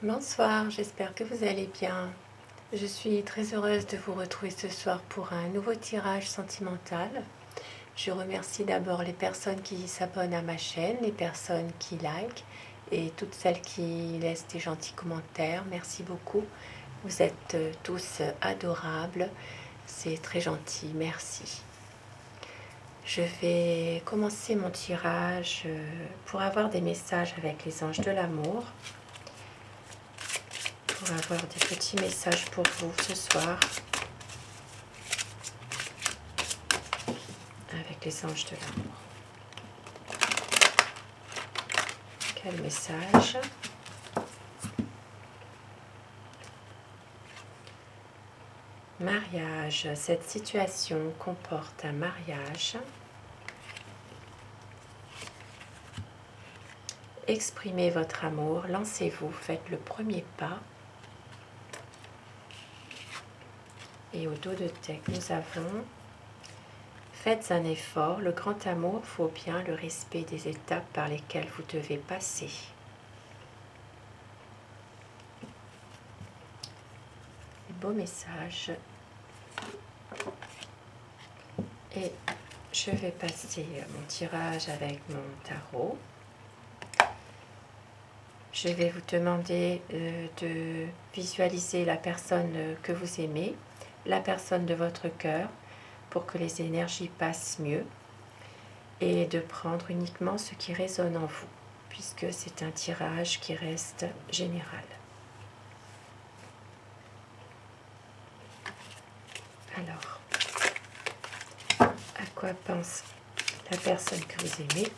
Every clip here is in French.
Bonsoir, j'espère que vous allez bien. Je suis très heureuse de vous retrouver ce soir pour un nouveau tirage sentimental. Je remercie d'abord les personnes qui s'abonnent à ma chaîne, les personnes qui likent et toutes celles qui laissent des gentils commentaires. Merci beaucoup. Vous êtes tous adorables. C'est très gentil. Merci. Je vais commencer mon tirage pour avoir des messages avec les anges de l'amour. Pour avoir des petits messages pour vous ce soir avec les anges de l'amour. Quel message? Mariage. Cette situation comporte un mariage. Exprimez votre amour, lancez-vous, faites le premier pas. Et au dos de deck, nous avons faites un effort, le grand amour vaut bien le respect des étapes par lesquelles vous devez passer. Beau message. Et je vais passer mon tirage avec mon tarot. Je vais vous demander de visualiser la personne que vous aimez, la personne de votre cœur, pour que les énergies passent mieux, et de prendre uniquement ce qui résonne en vous, puisque c'est un tirage qui reste général. Alors, à quoi pense la personne que vous aimez?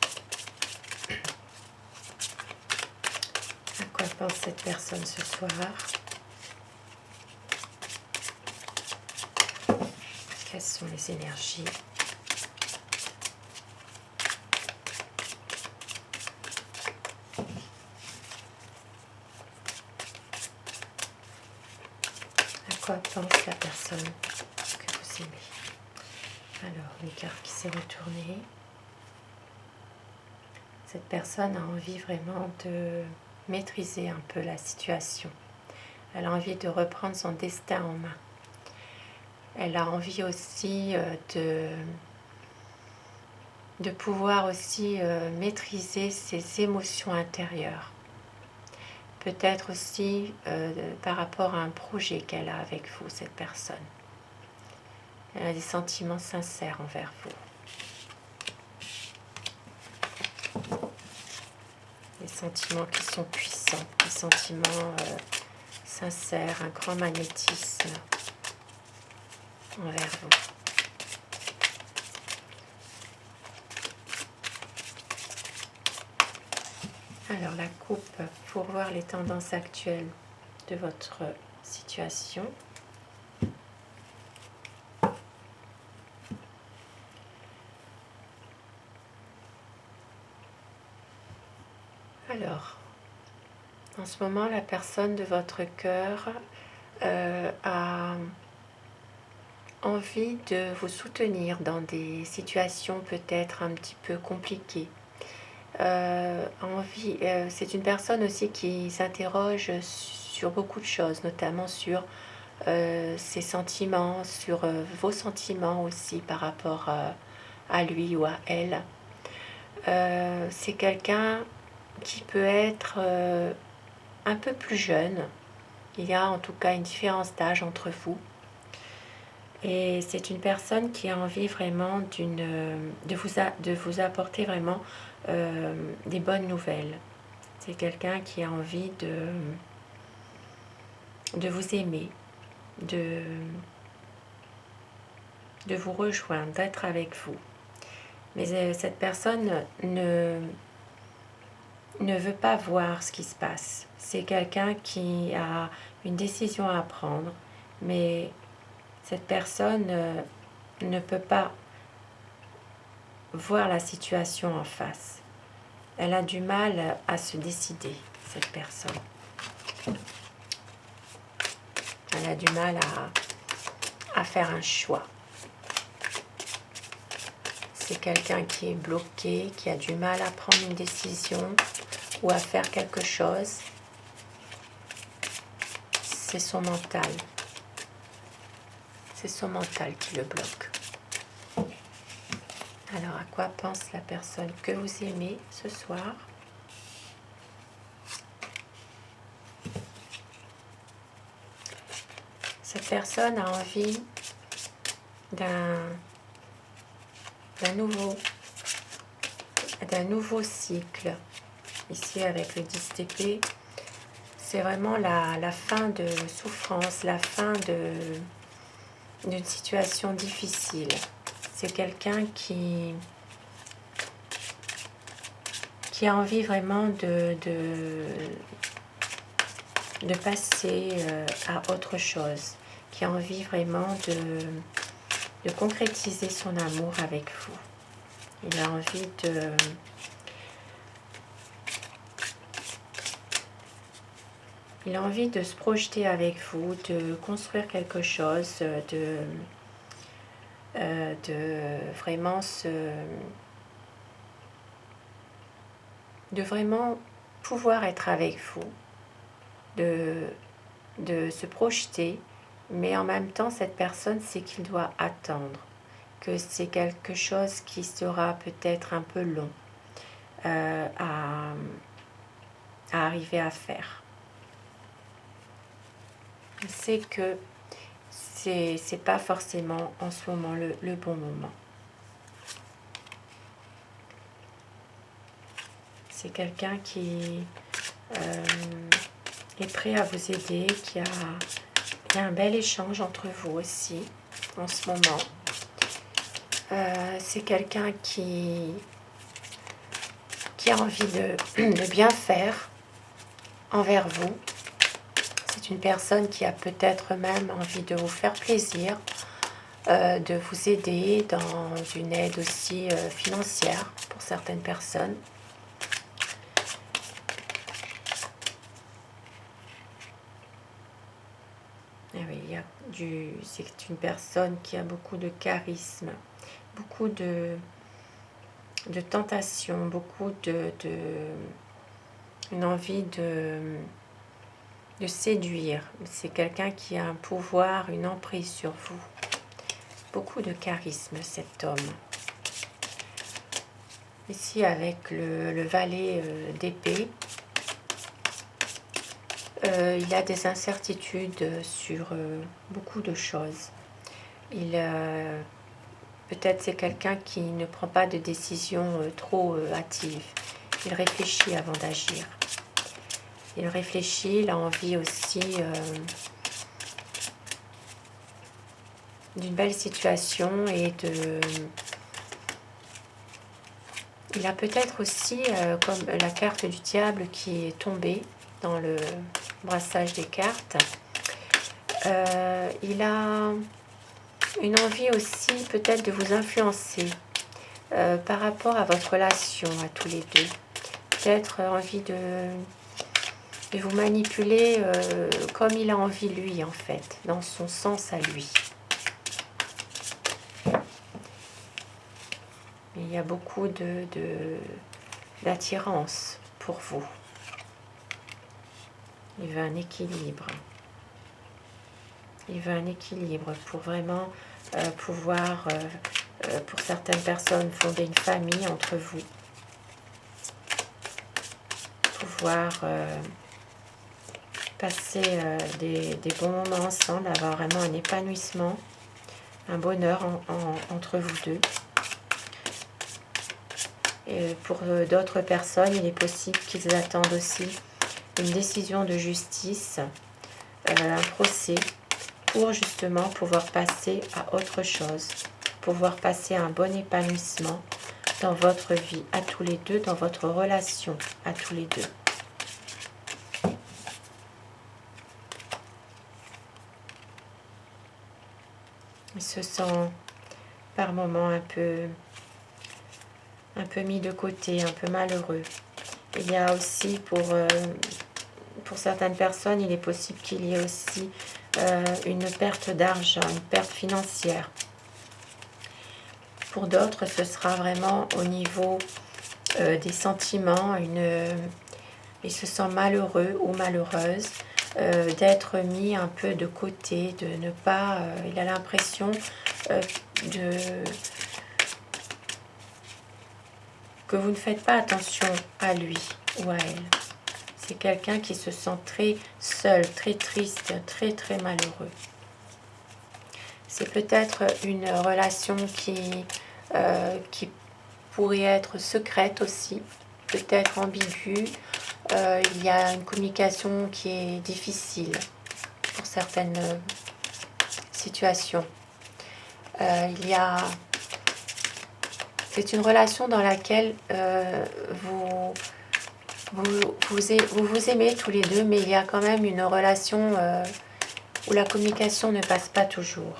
À quoi pense cette personne ce soir? Quelles sont les énergies? À quoi pense la personne que vous aimez? Alors, une carte qui s'est retournée. Cette personne a envie vraiment de maîtriser un peu la situation. Elle a envie de reprendre son destin en main. Elle a envie aussi de pouvoir aussi maîtriser ses émotions intérieures. Peut-être aussi par rapport à un projet qu'elle a avec vous, cette personne. Elle a des sentiments sincères envers vous. Des sentiments qui sont puissants, des sentiments sincères, un grand magnétisme envers vous. Alors la coupe, pour voir les tendances actuelles de votre situation. Alors, en ce moment, la personne de votre cœur a envie de vous soutenir dans des situations peut-être un petit peu compliquées. C'est une personne aussi qui s'interroge sur beaucoup de choses, notamment sur ses sentiments, sur vos sentiments aussi par rapport à lui ou à elle. C'est quelqu'un qui peut être un peu plus jeune. Il y a en tout cas une différence d'âge entre vous. Et c'est une personne qui a envie vraiment de vous apporter vraiment des bonnes nouvelles. C'est quelqu'un qui a envie de vous aimer, de vous rejoindre, d'être avec vous. Mais cette personne ne veut pas voir ce qui se passe. C'est quelqu'un qui a une décision à prendre, mais cette personne ne peut pas voir la situation en face. Elle a du mal à se décider, cette personne. Elle a du mal à faire un choix. C'est quelqu'un qui est bloqué, qui a du mal à prendre une décision ou à faire quelque chose. c'est son mental. C'est son mental qui le bloque. Alors, à quoi pense la personne que vous aimez ce soir? Cette personne a envie d'un nouveau cycle. Ici, avec le 10 d'épée, c'est vraiment la fin de souffrance, la fin d'une situation difficile. C'est quelqu'un qui a envie vraiment de passer à autre chose, qui a envie vraiment de concrétiser son amour avec vous. Il a envie de se projeter avec vous, de construire quelque chose, de vraiment pouvoir être avec vous, de se projeter, mais en même temps, cette personne sait qu'il doit attendre, que c'est quelque chose qui sera peut-être un peu long à arriver à faire. Je sais que c'est pas forcément en ce moment le bon moment. C'est quelqu'un qui est prêt à vous aider, il y a un bel échange entre vous aussi en ce moment. C'est quelqu'un qui a envie de bien faire envers vous. C'est une personne qui a peut-être même envie de vous faire plaisir, de vous aider dans une aide aussi financière pour certaines personnes. Et oui, c'est une personne qui a beaucoup de charisme, beaucoup de tentation, beaucoup une envie de séduire. C'est quelqu'un qui a un pouvoir, une emprise sur vous. Beaucoup de charisme, cet homme. Ici, avec le valet d'épée, il a des incertitudes sur beaucoup de choses. Peut-être c'est quelqu'un qui ne prend pas de décision trop hâtive. Il réfléchit avant d'agir. Il réfléchit, il a envie aussi d'une belle situation et il a peut-être aussi, comme la carte du diable qui est tombée dans le brassage des cartes, il a une envie aussi peut-être de vous influencer par rapport à votre relation à tous les deux. Peut-être envie de vous manipuler comme il a envie lui en fait, dans son sens à lui. Il y a beaucoup d'attirance pour vous. Il veut un équilibre. Il veut un équilibre pour vraiment pouvoir, pour certaines personnes, fonder une famille entre vous. Pouvoir passer des bons moments ensemble, avoir vraiment un épanouissement, un bonheur entre vous deux. Et pour d'autres personnes, il est possible qu'ils attendent aussi une décision de justice, un procès, pour justement pouvoir passer à autre chose, pouvoir passer à un bon épanouissement dans votre vie à tous les deux, dans votre relation à tous les deux. Ils se sent par moments un peu mis de côté, un peu malheureux. Il y a aussi pour certaines personnes, il est possible qu'il y ait aussi une perte d'argent, une perte financière. Pour d'autres, ce sera vraiment au niveau des sentiments, ils se sentent malheureux ou malheureuses d'être mis un peu de côté, de ne pas... il a l'impression de que vous ne faites pas attention à lui ou à elle. C'est quelqu'un qui se sent très seul, très triste, très très malheureux. C'est peut-être une relation qui pourrait être secrète aussi, peut-être ambiguë. Il y a une communication qui est difficile pour certaines situations. C'est une relation dans laquelle vous aimez tous les deux, mais il y a quand même une relation où la communication ne passe pas toujours.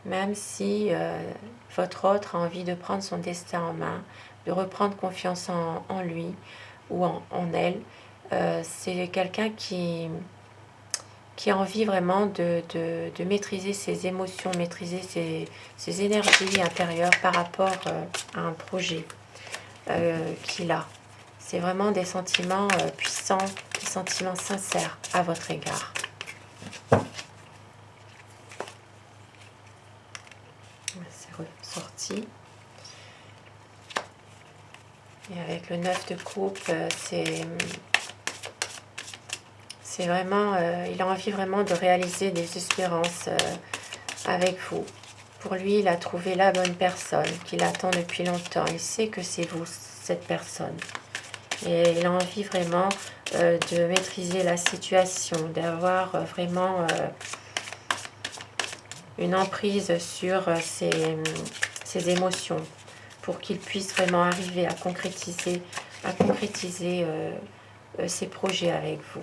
Même si votre autre a envie de prendre son destin en main, de reprendre confiance en lui ou en elle, c'est quelqu'un qui a envie vraiment de maîtriser ses émotions, maîtriser ses énergies intérieures par rapport à un projet qu'il a. C'est vraiment des sentiments puissants, des sentiments sincères à votre égard. C'est ressorti. Et avec le 9 de coupe, c'est vraiment, il a envie vraiment de réaliser des espérances avec vous. Pour lui, il a trouvé la bonne personne qu'il attend depuis longtemps. Il sait que c'est vous, cette personne. Et il a envie vraiment de maîtriser la situation, d'avoir vraiment une emprise sur ses émotions pour qu'il puisse vraiment arriver à concrétiser ses projets avec vous.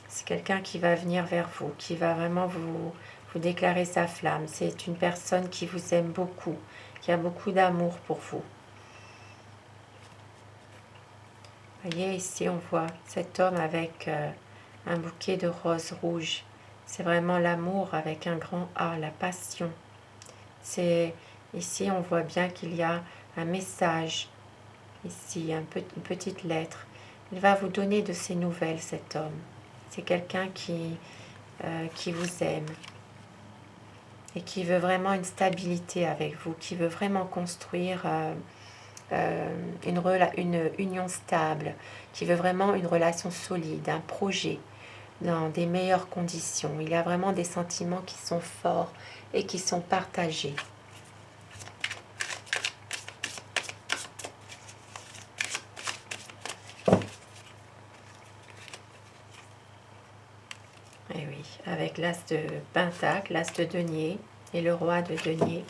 C'est quelqu'un qui va venir vers vous, qui va vraiment vous déclarer sa flamme. C'est une personne qui vous aime beaucoup, qui a beaucoup d'amour pour vous. Vous voyez, ici, on voit cet homme avec un bouquet de roses rouges. C'est vraiment l'amour avec un grand A, la passion. Ici, on voit bien qu'il y a un message. Ici, une petite lettre. Il va vous donner de ses nouvelles, cet homme. C'est quelqu'un qui vous aime et qui veut vraiment une stabilité avec vous, qui veut vraiment construire une union stable, qui veut vraiment une relation solide, un projet dans des meilleures conditions. Il y a vraiment des sentiments qui sont forts et qui sont partagés. Et oui, avec l'as de pentacle, l'as de denier et le roi de denier,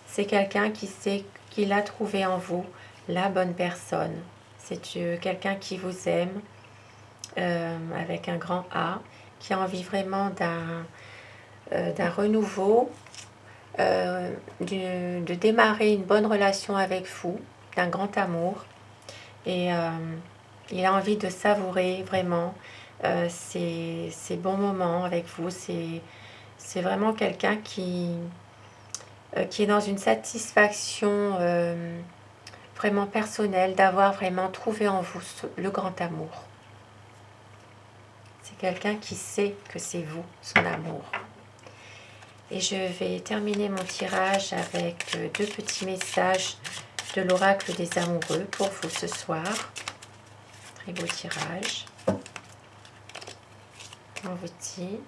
c'est quelqu'un qui sait qu'il a trouvé en vous la bonne personne. C'est quelqu'un qui vous aime avec un grand A, qui a envie vraiment d'un renouveau, de démarrer une bonne relation avec vous, d'un grand amour. Et il a envie de savourer vraiment ces bons moments avec vous. C'est vraiment quelqu'un qui est dans une satisfaction vraiment personnelle d'avoir vraiment trouvé en vous le grand amour. C'est quelqu'un qui sait que c'est vous, son amour. Et je vais terminer mon tirage avec deux petits messages de l'oracle des amoureux pour vous ce soir. Très beau tirage. On vous dit: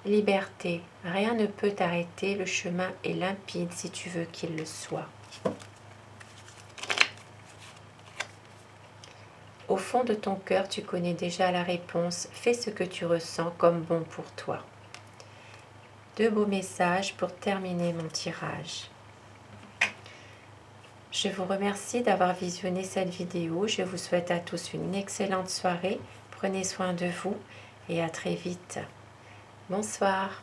liberté, rien ne peut t'arrêter, le chemin est limpide si tu veux qu'il le soit. Au fond de ton cœur, tu connais déjà la réponse, fais ce que tu ressens comme bon pour toi. Deux beaux messages pour terminer mon tirage. Je vous remercie d'avoir visionné cette vidéo. Je vous souhaite à tous une excellente soirée. Prenez soin de vous et à très vite. Bonsoir.